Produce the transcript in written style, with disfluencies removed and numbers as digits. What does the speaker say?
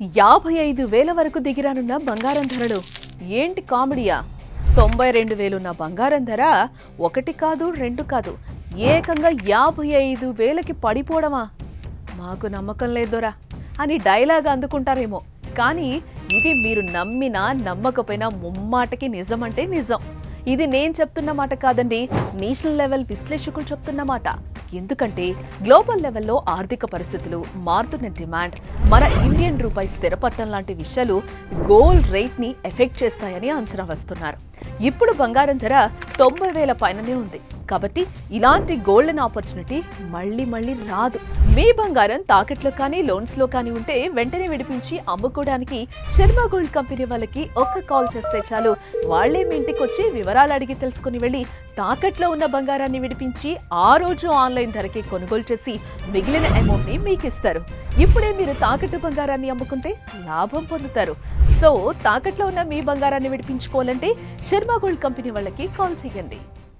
55,000 వరకు దిగిరానున్న బంగారం ధరలు ఏంటి కామెడీయా? 92,000 ఉన్న బంగారం ధర ఒకటి కాదు రెండు కాదు ఏకంగా 55,000కి పడిపోవడమా? మాకు నమ్మకం లేదోరా అని డైలాగ్ అందుకుంటారేమో, కానీ ఇది మీరు నమ్మినా నమ్మకపోయినా ముమ్మాటకి నిజమంటే నిజం. ఇది నేను చెప్తున్న మాట కాదండి, నేషనల్ లెవెల్ విశ్లేషకులు చెప్తున్న మాట. ఎందుకంటే గ్లోబల్ లెవెల్లో ఆర్థిక పరిస్థితులు, మారుతున్న డిమాండ్, మన ఇండియన్ రూపాయి స్థిరపడటం లాంటి విషయాలు గోల్డ్ రేట్ ని ఎఫెక్ట్ చేస్తాయని అంచనా వేస్తున్నారు. ఇప్పుడు బంగారం ధర 90,000 పైననే ఉంది. కాబట్టి ఇలాంటి గోల్డెన్ ఆపర్చునిటీ మళ్ళీ రాదు. మీ బంగారం తాకట్లో కానీ లోన్స్ లో కానీ ఉంటే వెంటనే విడిపించి అమ్ముకోవడానికి శర్మ గోల్డ్ కంపెనీ వాళ్ళకి ఒక్క కాల్ చేస్తే చాలు. వాళ్లే మీ ఇంటికి వచ్చి వివరాలు అడిగి తెలుసుకుని వెళ్లి తాకట్లో ఉన్న బంగారాన్ని విడిపించి ఆ రోజు ఆన్లైన్ ధరకి కొనుగోలు చేసి మిగిలిన అమౌంట్ ని మీకు ఇస్తారు. ఇప్పుడే మీరు తాకట్టు బంగారాన్ని అమ్ముకుంటే లాభం పొందుతారు. సో తాకట్లో ఉన్న మీ బంగారాన్ని విడిపించుకోవాలంటే శర్మ గోల్డ్ కంపెనీ వాళ్ళకి కాల్ చేయండి.